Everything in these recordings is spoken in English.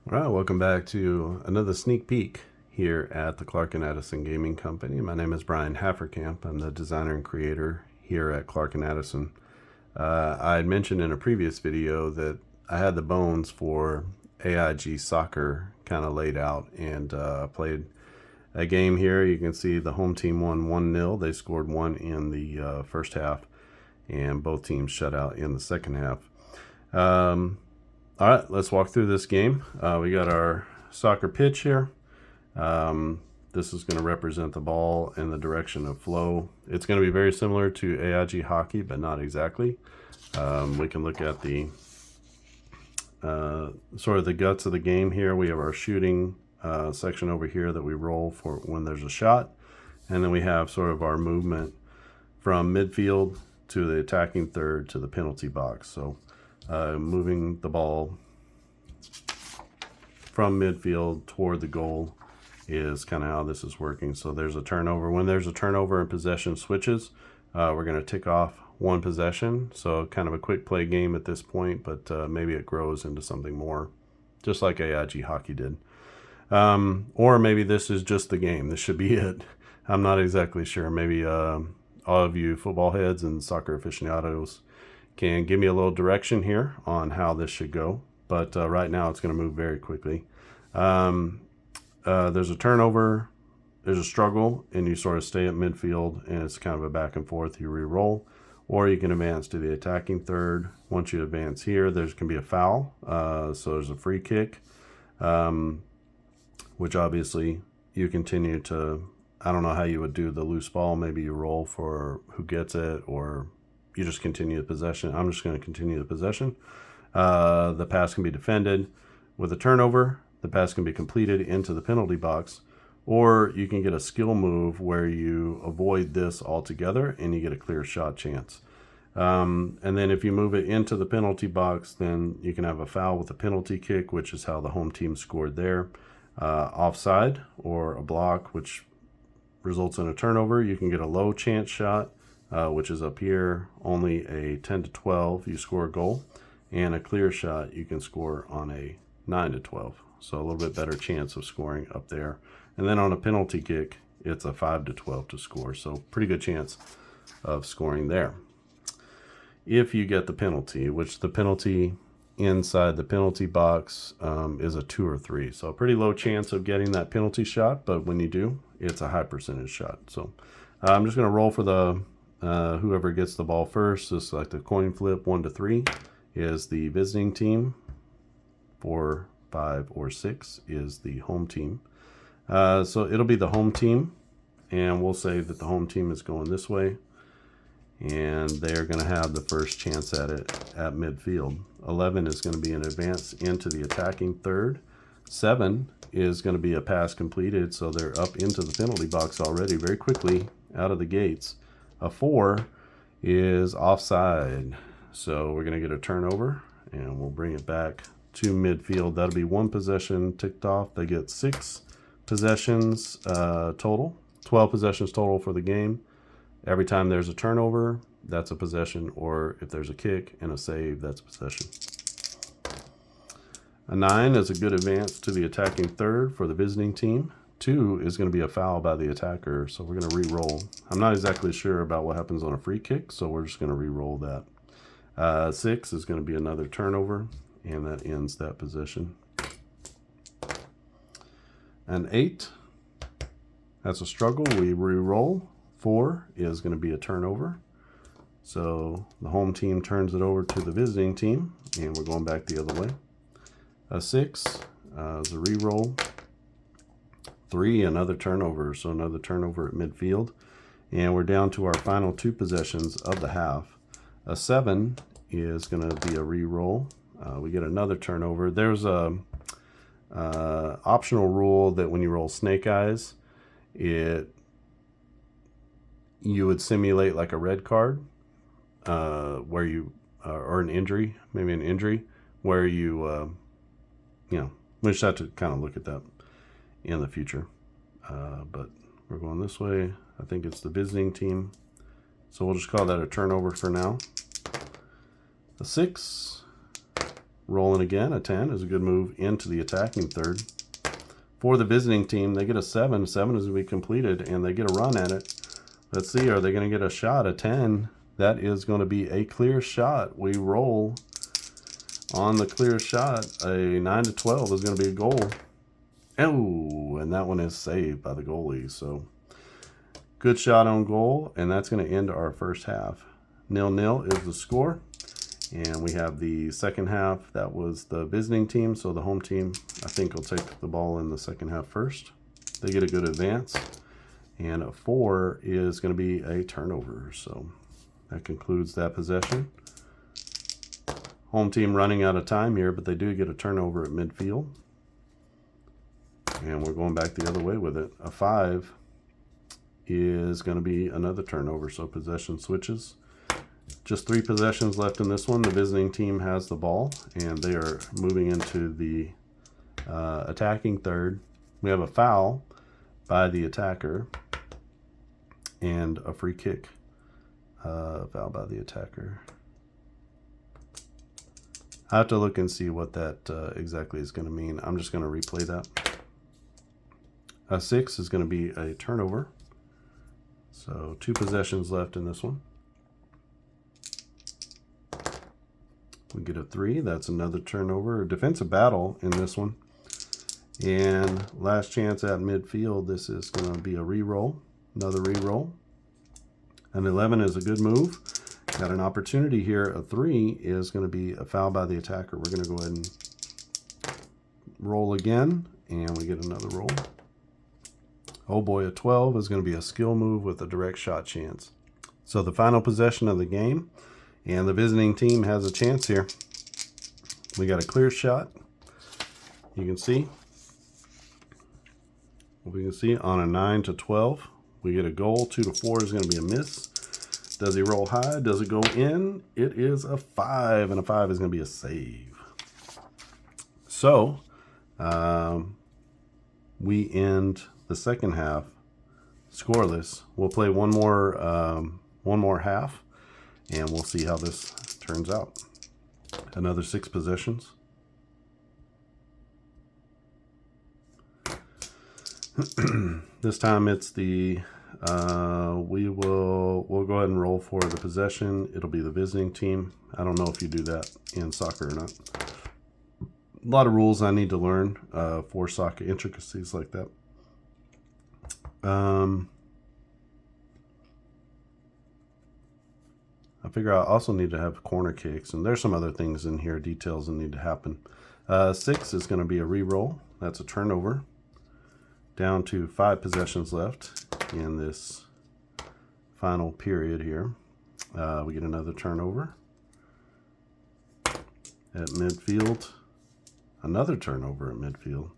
All right, welcome back to another sneak peek here at the Clark & Addison Gaming Company. My name is Brian Hafferkamp. I'm the designer and creator here at Clark & Addison. I had mentioned in a previous video that I had the bones for AIG Soccer kind of laid out, and played a game here. You can see the home team won 1-0. They scored one in the first half, and both teams shut out in the second half. All right, let's walk through this game. We got our soccer pitch here. This is going to represent the ball and the direction of flow. It's going to be very similar to AIG Hockey, but not exactly. We can look at the sort of the guts of the game here. We have our shooting section over here that we roll for when there's a shot. And then we have sort of our movement from midfield to the attacking third to the penalty box. So moving the ball from midfield toward the goal is kind of how this is working. So there's a turnover. When there's a turnover and possession switches, we're going to tick off one possession. So kind of a quick play game at this point, but maybe it grows into something more, just like AIG Hockey did. Or maybe this is just the game. This should be it. I'm not exactly sure. Maybe all of you football heads and soccer aficionados can give me a little direction here on how this should go. But right now it's going to move very quickly. There's a turnover, there's a struggle, and you sort of stay at midfield, and it's kind of a back and forth. You re-roll, or you can advance to the attacking third. Once you advance here, there's can be a foul. So there's a free kick, which obviously you continue to, I don't know how you would do the loose ball. Maybe you roll for who gets it, or you just continue the possession. I'm just going to continue the possession. The pass can be defended with a turnover. The pass can be completed into the penalty box, or you can get a skill move where you avoid this altogether and you get a clear shot chance. And then if you move it into the penalty box, then you can have a foul with a penalty kick, which is how the home team scored there. Offside or a block, which results in a turnover. You can get a low chance shot, which is up here, only a 10 to 12, you score a goal, and a clear shot, you can score on a 9 to 12. So a little bit better chance of scoring up there. And then on a penalty kick, it's a 5 to 12 to score. So pretty good chance of scoring there. If you get the penalty, which the penalty inside the penalty box is a 2 or 3. So a pretty low chance of getting that penalty shot, but when you do, it's a high percentage shot. So I'm just going to roll for the whoever gets the ball first. Just like the coin flip, 1 to 3 is the visiting team, 4, 5, or 6 is the home team. So it'll be the home team, and we'll say that the home team is going this way, and they're going to have the first chance at it at midfield. 11 is going to be an advance into the attacking third. 7 is going to be a pass completed, so they're up into the penalty box already very quickly out of the gates. A 4 is offside, so we're going to get a turnover, and we'll bring it back to midfield. That'll be one possession ticked off. They get 6 possessions total, 12 possessions total for the game. Every time there's a turnover, that's a possession, or if there's a kick and a save, that's a possession. A 9 is a good advance to the attacking third for the visiting team. 2 is going to be a foul by the attacker, so we're going to re-roll. I'm not exactly sure about what happens on a free kick, so we're just going to re-roll that. 6 is going to be another turnover, and that ends that possession. An 8, that's a struggle. We re-roll. 4 is going to be a turnover. So the home team turns it over to the visiting team, and we're going back the other way. A 6 is a re-roll. 3, another turnover, so another turnover at midfield. And we're down to our final 2 possessions of the half. A 7 is going to be a re-roll. We get another turnover. There's a optional rule that when you roll snake eyes, you would simulate like a red card, where you or an injury, maybe an injury, where you we just have to kind of look at that in the future. But we're going this way. I think it's the visiting team, so we'll just call that a turnover for now. A 6 Rolling again, a 10 is a good move into the attacking third. For the visiting team, they get a 7. 7 is going to be completed, and they get a run at it. Let's see, are they going to get a shot? A 10. That is going to be a clear shot. We roll on the clear shot. A 9 to 12 is going to be a goal. Oh, and that one is saved by the goalie. So good shot on goal, and that's going to end our first half. 0-0 is the score. And we have the second half. That was the visiting team, so the home team, I think, will take the ball in the second half first. They get a good advance. And a 4 is going to be a turnover. So that concludes that possession. Home team running out of time here, but they do get a turnover at midfield. And we're going back the other way with it. A 5 is going to be another turnover, so possession switches. Just 3 possessions left in this one. The visiting team has the ball, and they are moving into the attacking third. We have a foul by the attacker and a free kick. Foul by the attacker. I have to look and see what that exactly is going to mean. I'm just going to replay that. A 6 is going to be a turnover. So 2 possessions left in this one. We get a 3. That's another turnover. A defensive battle in this one. And last chance at midfield. This is going to be a re-roll. Another re-roll. An 11 is a good move. Got an opportunity here. A 3 is going to be a foul by the attacker. We're going to go ahead and roll again. And we get another roll. Oh boy, a 12 is going to be a skill move with a direct shot chance. So the final possession of the game. And the visiting team has a chance here. We got a clear shot. You can see. We can see on a 9 to 12. We get a goal. 2 to 4 is going to be a miss. Does he roll high? Does it go in? It is a 5, and a 5 is going to be a save. So, we end the second half scoreless. We'll play one more half, and we'll see how this turns out. Another 6 possessions. This time it's the we'll go ahead and roll for the possession. It'll be the visiting team. I don't know if you do that in soccer or not. A lot of rules I need to learn for soccer, intricacies like that. I figure I also need to have corner kicks, and there's some other things in here, details that need to happen. 6 is going to be a re-roll. That's a turnover. Down to 5 possessions left in this final period here. We get another turnover. At midfield, another turnover at midfield.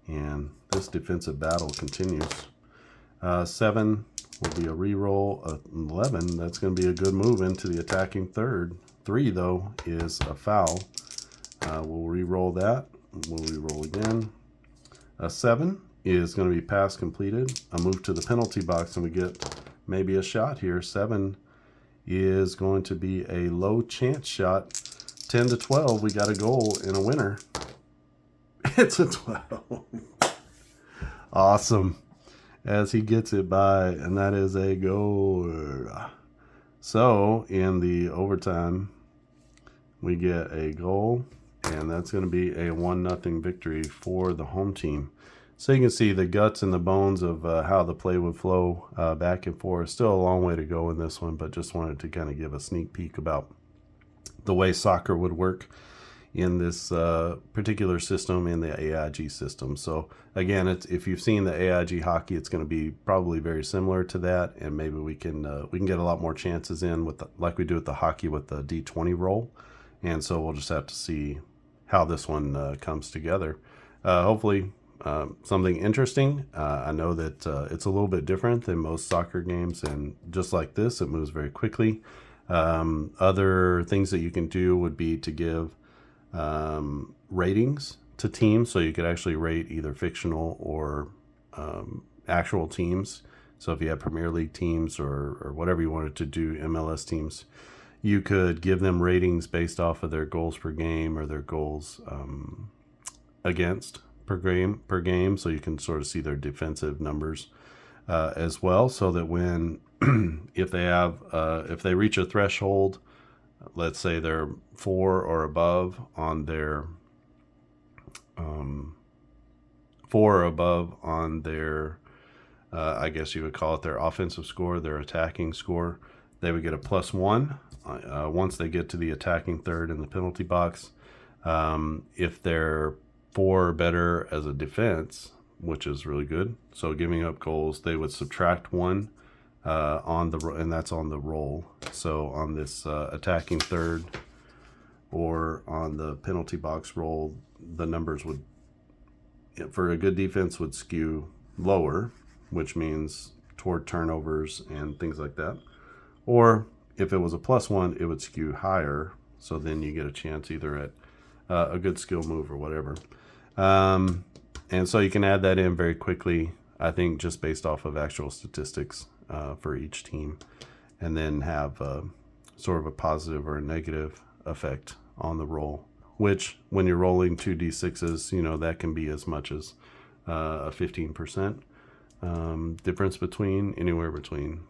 And this defensive battle continues. 7 will be a re-roll. 11, that's going to be a good move into the attacking third. 3, though, is a foul. We'll re-roll that. We'll re-roll again. 7 is going to be pass completed. A move to the penalty box, and we get maybe a shot here. 7 is going to be a low chance shot. 10 to 12, we got a goal and a winner. It's a 12. Awesome. As he gets it by, and that is a goal. So in the overtime, we get a goal, and that's going to be a 1-0 victory for the home team. So you can see the guts and the bones of how the play would flow back and forth. Still a long way to go in this one, but just wanted to kind of give a sneak peek about the way soccer would work in this particular system, in the AIG system. So again, if you've seen the AIG Hockey, it's going to be probably very similar to that, and maybe we can get a lot more chances in with like we do with the hockey with the D20 roll. And so we'll just have to see how this one comes together. Hopefully something interesting. I know that it's a little bit different than most soccer games, and just like this, it moves very quickly. Other things that you can do would be to give ratings to teams, so you could actually rate either fictional or actual teams. So if you have Premier League teams or whatever you wanted to do, MLS teams, You could give them ratings based off of their goals per game or their goals against per game, so you can sort of see their defensive numbers as well, so that when if they reach a threshold, let's say they're 4 or above on their I guess you would call it their offensive score, their attacking score, they would get a +1 once they get to the attacking third in the penalty box. If they're 4 or better as a defense, which is really good, so giving up goals, they would subtract 1 and that's on the roll. So on this attacking third or on the penalty box roll, the numbers would, for a good defense, would skew lower, which means toward turnovers and things like that. Or if it was a +1, it would skew higher, so then you get a chance either at a good skill move or whatever. And so you can add that in very quickly, I think, just based off of actual statistics for each team, and then have sort of a positive or a negative effect on the roll, which when you're rolling 2d6s, that can be as much as a 15% difference between, anywhere between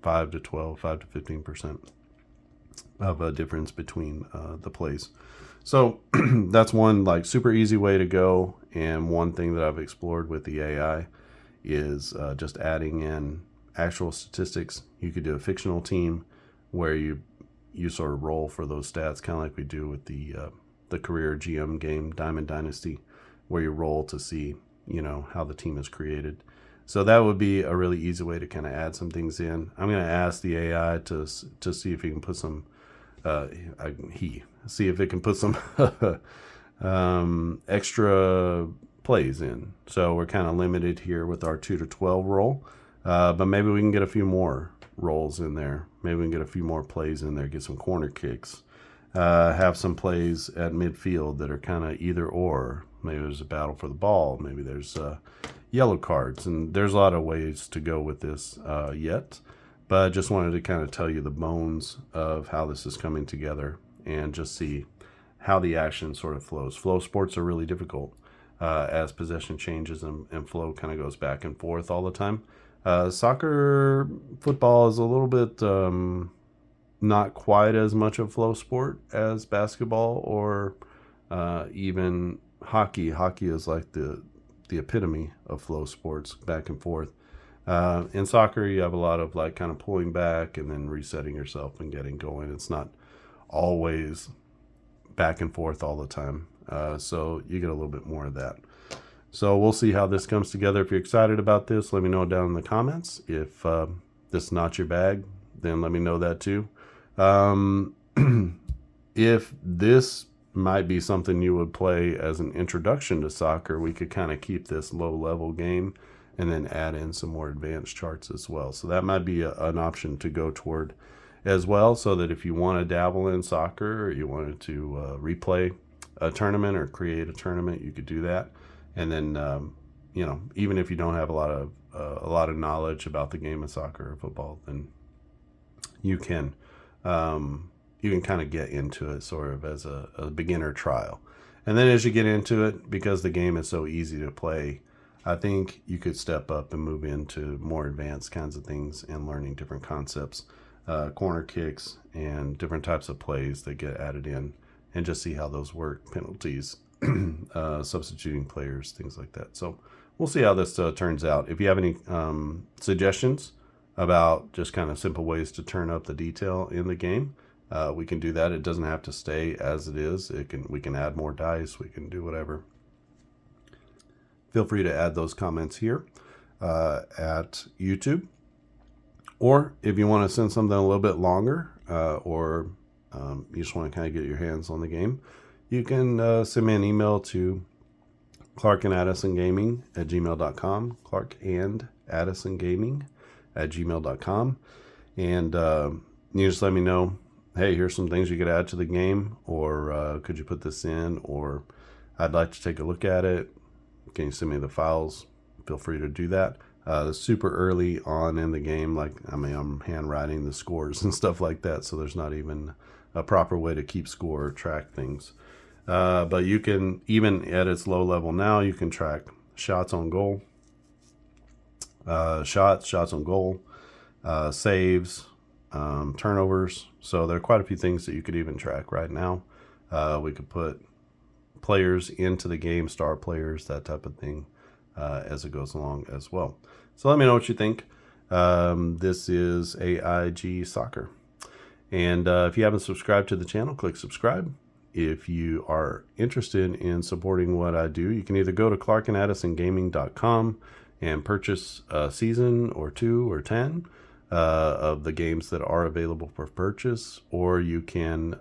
5 to 12, 5 to 15% of a difference between the plays. So that's one super easy way to go, and one thing that I've explored with the AI is just adding in actual statistics. You could do a fictional team where you sort of roll for those stats, kind of like we do with the career GM game Diamond Dynasty, where you roll to see how the team is created. So that would be a really easy way to kind of add some things in. I'm going to ask the AI to see if he can put some see if it can put some extra plays in. So we're kind of limited here with our 2 to 12 roll, but maybe we can get a few more rolls in there. Maybe we can get a few more plays in there, get some corner kicks, have some plays at midfield that are kind of either or. Maybe there's a battle for the ball, maybe there's yellow cards, and there's a lot of ways to go with this yet, but I just wanted to kind of tell you the bones of how this is coming together and just see how the action sort of flows. Flow sports are really difficult as possession changes and flow kind of goes back and forth all the time. Soccer, football is a little bit not quite as much a flow sport as basketball or even hockey. Hockey is like the epitome of flow sports, back and forth. In soccer, you have a lot of kind of pulling back and then resetting yourself and getting going. It's not always back and forth all the time. So you get a little bit more of that. So we'll see how this comes together. If you're excited about this, let me know down in the comments. If this is not your bag, then let me know that too. If this might be something you would play as an introduction to soccer, we could kind of keep this low-level game and then add in some more advanced charts as well. So that might be an option to go toward as well, so that if you want to dabble in soccer or you wanted to replay a tournament or create a tournament, you could do that. And then even if you don't have a lot of knowledge about the game of soccer or football, then you can kind of get into it sort of as a beginner trial. And then as you get into it, because the game is so easy to play, I think you could step up and move into more advanced kinds of things and learning different concepts, corner kicks and different types of plays that get added in, and just see how those work, penalties, substituting players, things like that. So we'll see how this turns out. If you have any suggestions about just kind of simple ways to turn up the detail in the game, we can do that. It doesn't have to stay as it is. We can add more dice. We can do whatever. Feel free to add those comments here at YouTube. Or if you want to send something a little bit longer, or you just want to kind of get your hands on the game, you can send me an email to clarkandaddisongaming@gmail.com, clarkandaddisongaming@gmail.com, and you just let me know, hey, here's some things you could add to the game, or could you put this in, or I'd like to take a look at it. Can you send me the files? Feel free to do that. super early on in the game. Like, I mean, I'm handwriting the scores and stuff like that, so there's not even a proper way to keep score or track things. But you can, even at its low level now, you can track shots on goal, shots on goal, saves, turnovers. So there are quite a few things that you could even track right now. We could put players into the game, star players, that type of thing, as it goes along as well. So let me know what you think. This is AIG Soccer. And if you haven't subscribed to the channel, click subscribe. If you are interested in supporting what I do, you can either go to clarkandaddisongaming.com and purchase a season or 2 or 10 of the games that are available for purchase, or you can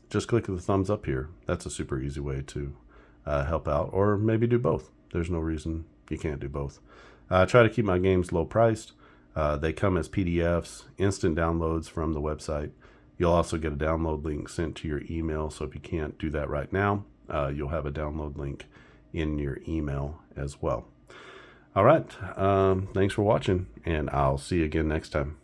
just click the thumbs up here. That's a super easy way to help out, or maybe do both. There's no reason you can't do both. I try to keep my games low priced. They come as PDFs, instant downloads from the website. You'll also get a download link sent to your email. So if you can't do that right now, you'll have a download link in your email as well. All right. Thanks for watching, and I'll see you again next time.